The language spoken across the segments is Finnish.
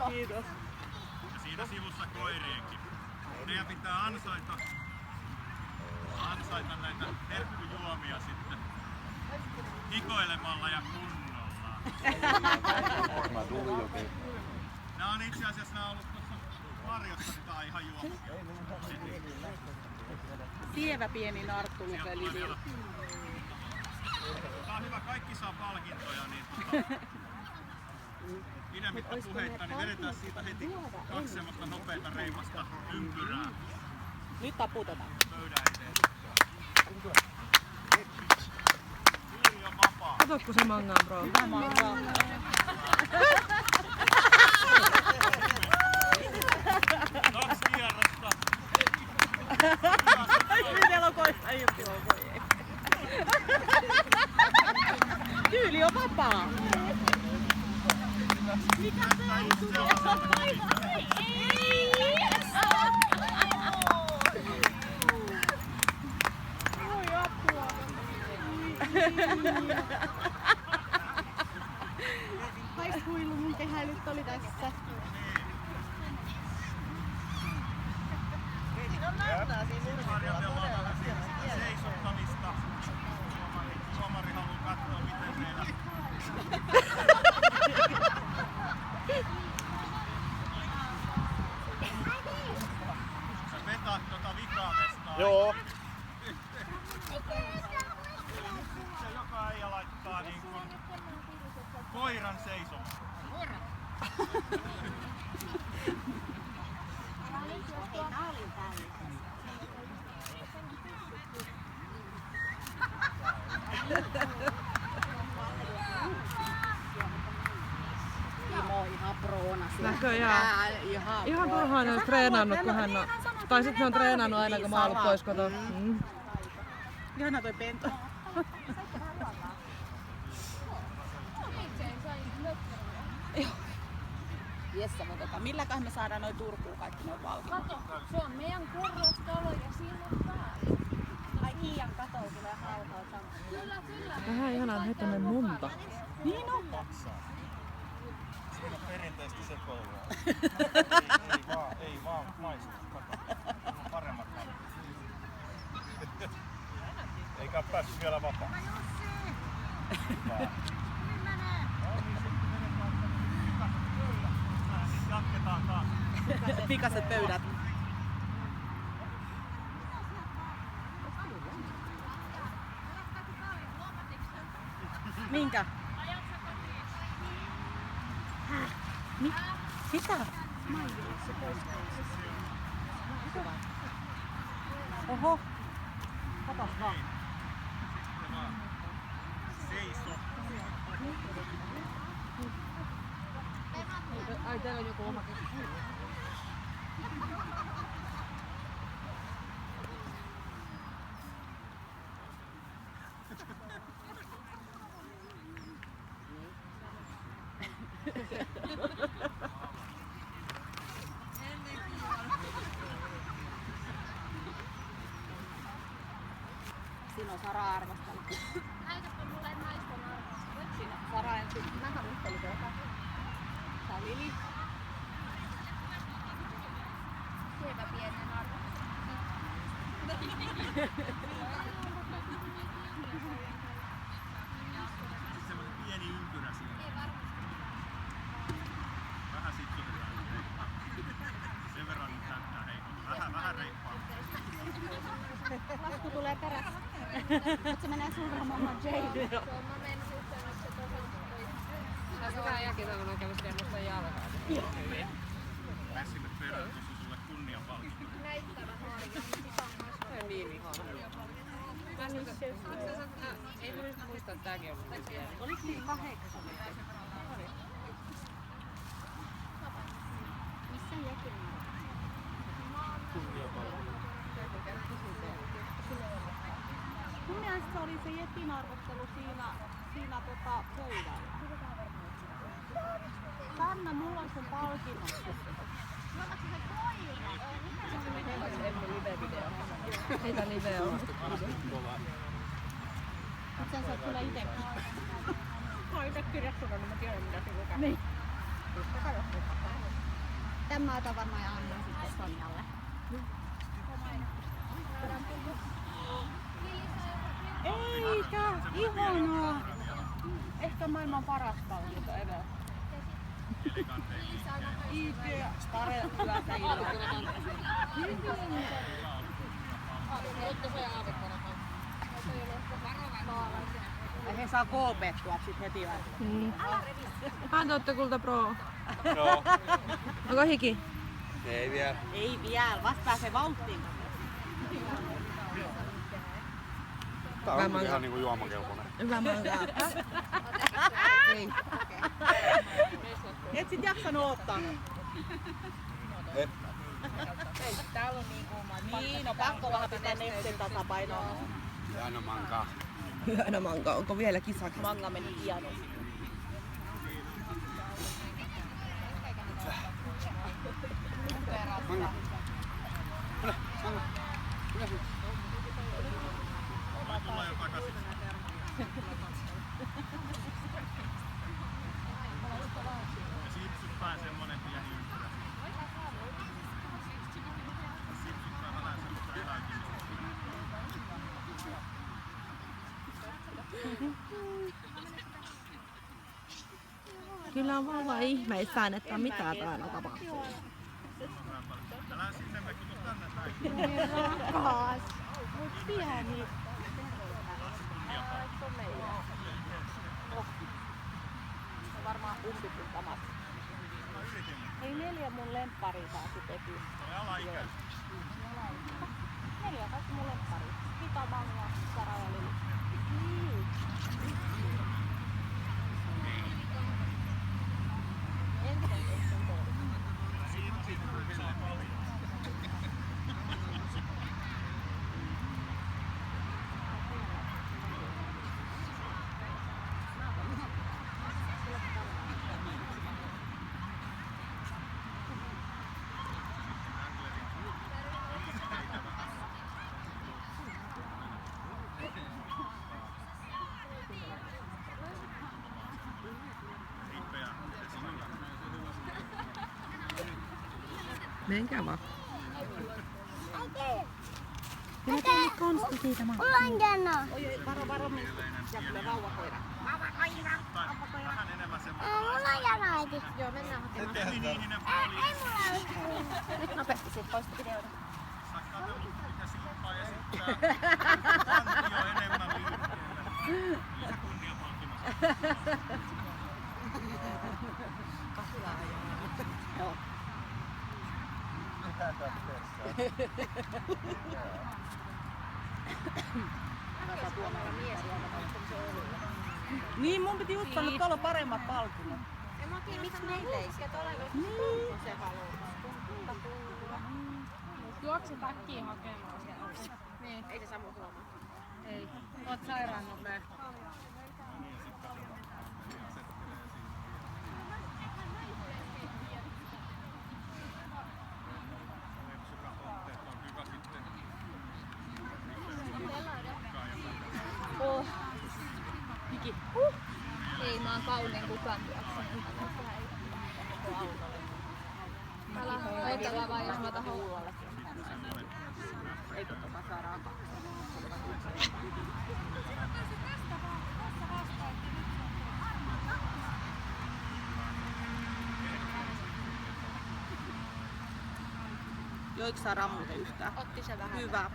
Kiitos. Ja siinä sivussa koirienkin. Teidän pitää ansaita näitä herkkujuomia sitten hikoilemalla ja kunnolla. Nää on itse asiassa ollut tuossa varjossa, niin tää on ihan juomia. Sievä pieni narttulupeli. Tää on hyvä, kaikki saa palkintoja, niin pidemmittä puheitta, niin vedetään siitä heti 2 semmoista nopeita reipasta ympyrää. Nyt taputetaan. Pöydän eteen. Piiri on vapaa. Katotko se mangaa, bro? Hyvä mangaa. Kaksi kierrosta. Yhdellä on koista tyyli on vapaa. Mikä se on? Oi apua. Haiskuilu mun kehäilyt oli tässä. Harjoitellaan seisottamista. Tuomari haluaa katsoa, miten meillä... Sä vetaat tota vikaamestaa. Joo. Se joka äijä laittaa niin kuin koiran seisomaan. Timo ihan proona siellä. Näköjään. Ihan turhaan ne on treenannut, kun hän on... Tai sitten ne on treenannut aina, kun mä oon ollut pois kotoa. Ihana toi pento. Jessa, mutta milläköhän me saadaan noin Turkuun kaikki noin valmiit? Kato, se on meidän kerrostalo ja siinä on päällä. Ai Kiian katoa tulee halkaa sama. Kyllä, kyllä. Vähän ihanaa, että heitä munta. Niin on. Siinä on perinteistä sekoilua. ei vaan maistu. Kato. On paremmat valmiit. Eikä ole päässyt vielä vapaa. Jatketaan taas. Pikaiset pöydät. Minkä? Mitä? Oho. Katos vaan. Sitten vaan seiso. Ai, teillä on joku oma keskustelu. Siinä on Sara arvostella. Näytäpä mulle naisten arvosta. Siinä Sara ensin. Mä harjoittelin tuota. Tää on Lili. Sievä pienen arvosta. Semmoinen pieni ympyrä siinä. Vähän sitsutetaan reippaa. Sen verran nyt näyttää heikon. Vähän reippaa. Lasku tulee perässä. Mut se menee suoraan mamma Jade. Se on mä mennyt yhteen, että se tosiaan. Tää hyvä jäkin tämmönen kävis kennosta jalkaa. Mene sinne perään, kysy sulle kunniapalkinto. Näyttävä nuori. Se on niin ihana. Ei mä nyt muista, että tääkin on ollut siellä. Oliko niin 8? Missä jäkin on? Mun mielestä se oli se Jetin arvottelu siinä pöydällä. Sanna, mulla on sun palkinnot. Heitä live on. Mut sen saat kyllä ite. Mä oon ite kirjoittanut, niin mä tiedän mitä se lukee. Niin. Pistäkää joskus. Tän mä otan varmaan ja annan sitten Sonjalle. Eikä! Ihanaa! Ehkä maailman paras palkinto ever. IP Stare yötä illalla. He saa koopettua sit heti vähän. Pantootte kulta pro. Joo. Onko hiki? Ei vielä. Ei vielä, vasta pääsee vauhtiin. Tää on ihan niinku juomakelpoinen. Hyvä mankaa. Ei. Et sit jaksanut ottaa. Et. Ei, täällä on niin kuuma. Niin, no pakko vähän pitää nesteen tasapainoa. Aina mankaa. Hyvä mankaa. Onko vielä kisakin? Manga meni hienosti. Manga. Tullaan jo takaisin. Ja sipsuttaa semmonen pieni ympyrä. Sipsuttaa vähän semmoista eläkimistä. Kyllä on vauva ihmeissään, että mitä täällä tapahtuu. Älä sinne me kun tänne näin. Rakas. Mut pieni. Se on varmaan umpipintamat. Ei 4 mun lemppari taas teki. Ole alaikäinen. 4 kaikki mun lemppari. Kita, Manga, Sara ja Lili. Menkää vaan. Minä tein konsti siitä, Manga. Mulla on jano. Oi, varo, mistä. Siellä tulee vauvakoira. Vähän enemmän semmoinen. Mulla on jano, äiti. Joo, mennään hakemaan. Feminiininen puoli. Ei mulla ole. Nyt nopeasti siitä pois videoida. Sä katsellut mitä silppaa ja sitten Antti on enemmän liikkeellä. Lisä kunniapalkinnosta. Joo. Niin, mun piti just sanoa, että tuolla on paremmat palkinnot. Miksi meillä ei sit ole? Juokse takkiin hakemaan sieltä. Niin. Ei se Samu huomaa. Ei. Oot sairaan nopea. Oh. Hiki. Ei, mä oon kaunein kukaan juoksen. Älä vaan jos mä tahon. Eikö tota saa raakaa? Joiko sä rammuta yhtään? Otti se vähän. Hyvä.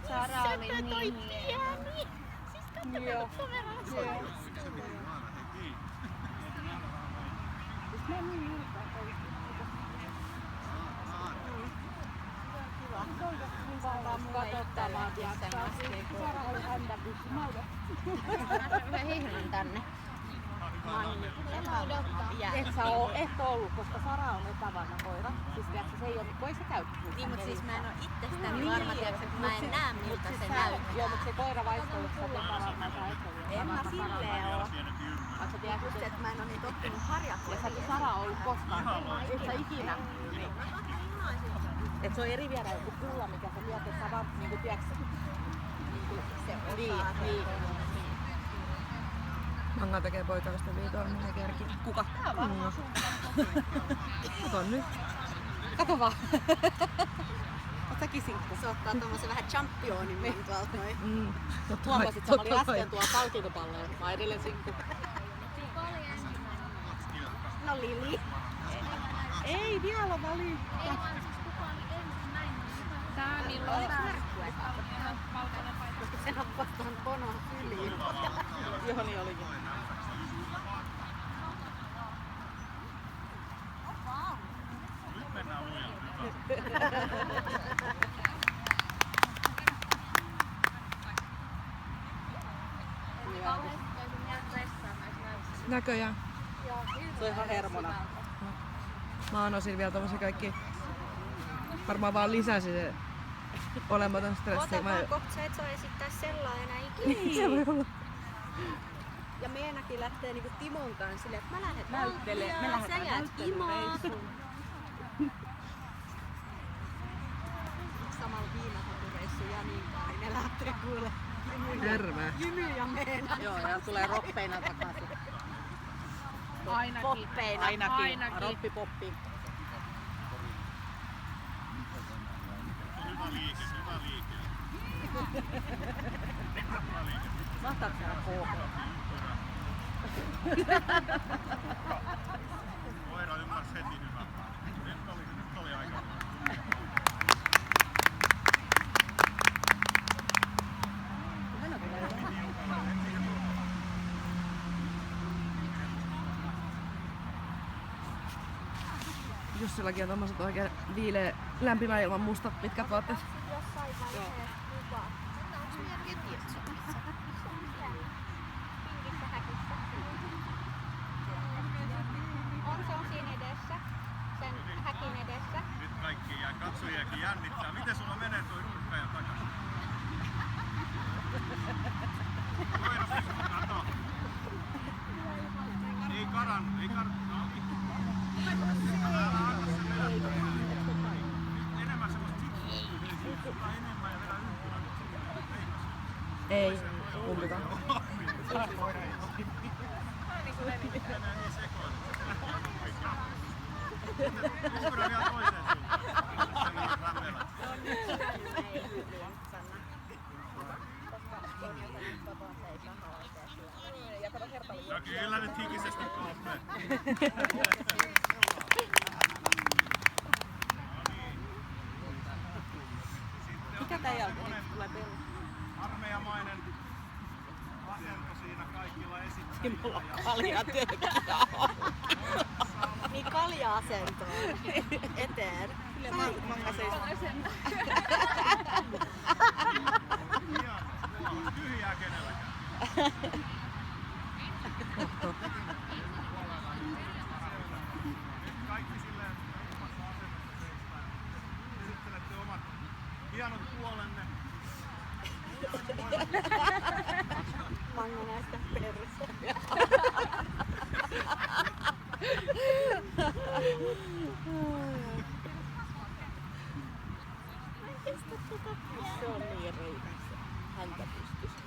Sara oli niin pieni. Joo. Joo. Katsottamaan, tiiäksä. Sara oli häntä pyssymäydä. Mä hihnän tänne. Et sä oo, et ollut, koska Sara on epävanha koira. Siis tiiäksä, se ei oo, kun ei se käy. Niin, mut siis mä en oo itsestäni varma, tiiäksä, kun mä en näe miltä se näyttää. Joo, mut se koira vaistoo, että sä oot epävarma, sä et ole. En mä silleen oo. Vaikka sä tiedät, Just, että mä en oo niin tottunut harjoittelemaan. ja sä et Sara ollut koskaan. Et sä ikinä. Et se on eri viedä joku pulla, mikä sä tiedät, että sä vaan niinku tiiäksä. Niin. Manga tekee poikaystäviä tuolla minne kerki. Kuka? No. Kato nyt. Kato vaan. Oot säkin sinkku. Se ottaa tommosen vähän championimin tuolta noin. Huomasit, sä oli äsken tuolla palkintopalloilla. Mä oon edelleen sinkku. No Lili. Ei vielä valita. Tää milloin? Se nappastaan ponoa syliin. Johoni olikin. Nyt mennään lujaa. Näköjään. Se on ihan hermona. Mä anosin vielä tommosia kaikki. Varmaan vaan lisäsi se olematon stressi. Ota vaan kohta, sä et saa esittää sellainen ikinä. Se voi olla. Ja Meenakin lähtee niinku Timon kanssa silleen, että mä lähden Näyttelee. Me sä lähdetään jäät Timoon. näyttelyreissuun. Samalla viinahotureissu Janin kanssa, ne lähtee kuule Terve. Jymy ja Meena. Joo, ja tulee roppeina takaisin. Ainakin. Poppeina. Ainakin. Roppipoppi. Hyvä liike, hyvä liike. Mahtaako siellä KK? Koira ymmärsi heti hyvä. Nyt oli aika hyvä. Jussillakin on tommoset oikein viileä lämpimän ilman mustat pitkät vaatteet. Jossain vaiheessa mukaan. Pinkissä häkissä. On siinä edessä. Sen häkin edessä. Nyt kaikki jää katsojiakin jännittää. Miten sulla menee toi nurkkaja takaisin? Koira pystyy, kato. Ei karan, ei karan. Älä anna sen mennä. Enemmän semmoista sitsuutta enemmän ja vedä ympyrää. Ei, kumpikaan. Enää ei sekoile. Ympyrä vielä toiseen suuntaan. Sen on räpelä. No kyllä nyt hikisesti kohteen. Mikä tän jälkeen tulee pello? Armeijamainen asento siinä kaikilla esittäjillä. Mulla on kalja tökkiä. Niin kalja-asentoon eteen. Kyllä manga seisoo. Tyhjää kenelläkään. Nyt kaikki silleen omassa asennossa seistään. Esittelette omat hienot puolenne. Manga näistä perse. Se on niin reikässä. Häntä pystyisi.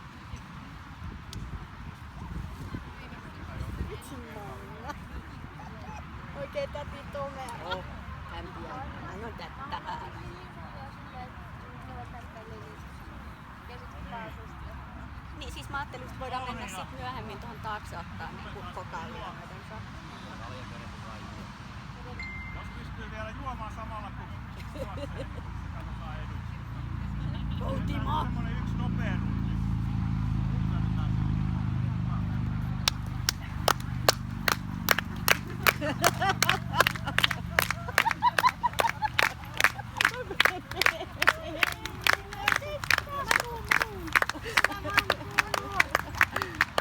Vitsi Manga. Oikein täti Tomea. Oh, hän pian. Hän on tättää. Niin siis mä ajattelin, että voidaan mennä sit myöhemmin tuohon taakse ottaa niinku kokailia noidensa. Jos pystyy vielä juomaan samalla kun juoksee, katsotaan eduksi. Go Timo! Semmonen yksi nopea runti.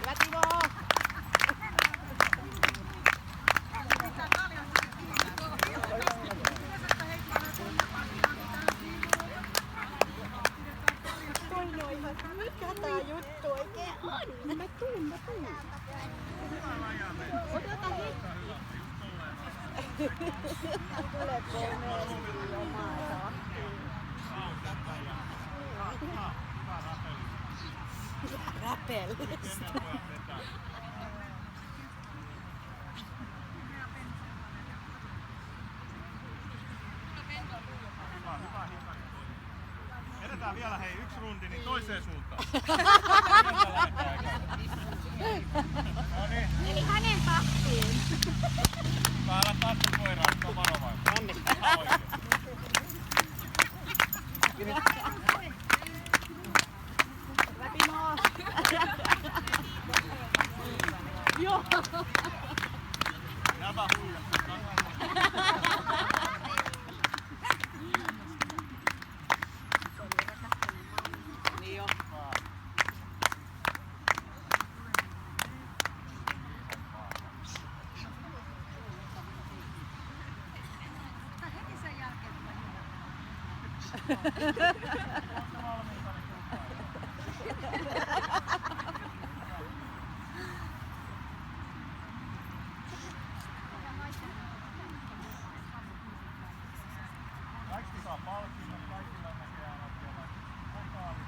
Hyvä Timo! Toinen on ihan, mikä tää juttu oikein on? Mä tuun. Odota hetki. Tulee komeesti omaa tahtiin. Räpellistä. rundi, niin toiseen suuntaan. No niin. Eli hänen tahtiin. Täällä tasku koiraa, se on varovainen. Onnista. Läpi maa. Joo. Nämä huijat. Niin jo. Kaikki saa palkinnon, kaikilla näköjään on siellä vokaalit.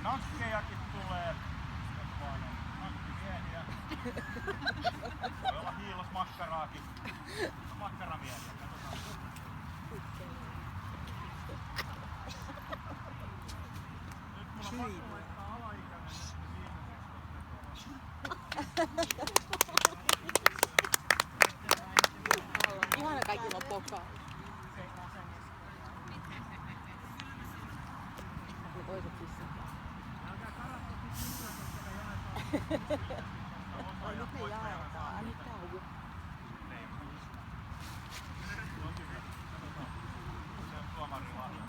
Nankkejakin tulee, jos vaan on nankkimiehiä. Voi olla hiilos makkaraakin. Makkaramiehiä, katsotaan. Nyt mulla on pakko laittaa alaikäinen Ihana kaikilla on pokaa. Ne toiset sisään. Ai nyt ne jaetaan. Ai nyt tää on jo. Se on tuomarin lahja.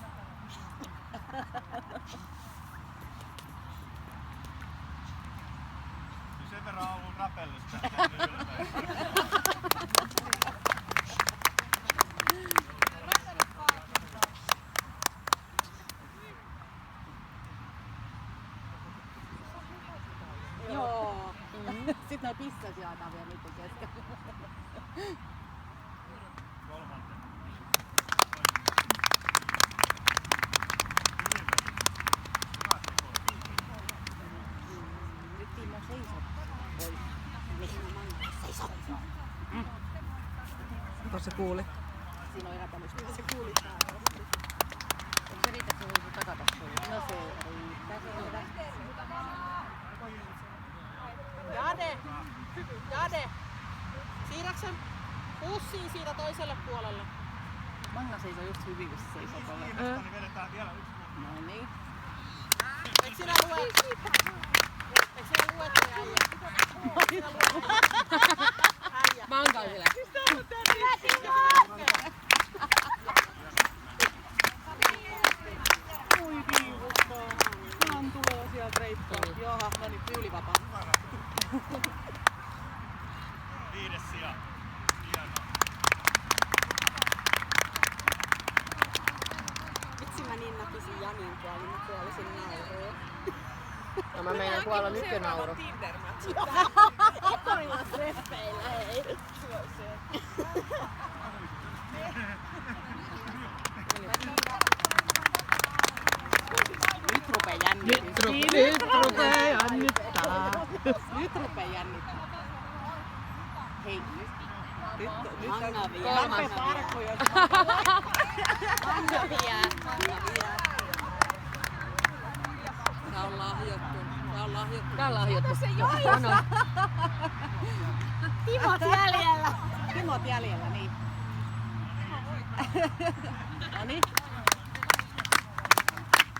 Sen verran on ollut räpellystä. Joo. Sitten noi pissat jaetaan vielä niiden kesken. Kolmanten. Nyt Timo seisoo. Voi. Seisoo. Tuossa kuuli. Siinä on eräpälystä. Se kuuli. Onko se riitä, että se voisi takata sulle? No se riittää. Se on hyvä. Jade! Jade! Siirräksä pussiin siitä toiselle puolelle? Manga seisoo just hyvin, kun se seisoo tuolla. Viimeistä niin vedetään vielä yksi runti. No niin. Eikö sinä lue? Eikö sinä luettu äijä? Sinä lue äijä. Mankaisille. Oi viivukkaa. Hän tulee sieltä reittoon. Jaha, no niin, tyylivapaa. Viides sija. Hienoa. Vitsi mä niin näkisin Janin puolin, mä kuolisin nauruun. No mä meinaan kuolla nyt nauru. Ekorilla treffeillä, hei. Nyt rupee jännittää. Nyt rupee jännittää. Nyt rupee jännittää. Hei, nyt Manga vie. Lappe parkku, jos Manga vie. Tää on lahjottu. Tää on lahjottu. Tää on lahjottu. Se joissa. Timot jäljellä. Timot jäljellä, niin. Noniin.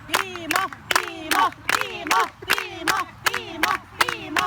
Tiimo, Tiimo, Tiimo, Tiimo, Tiimo, Tiimo,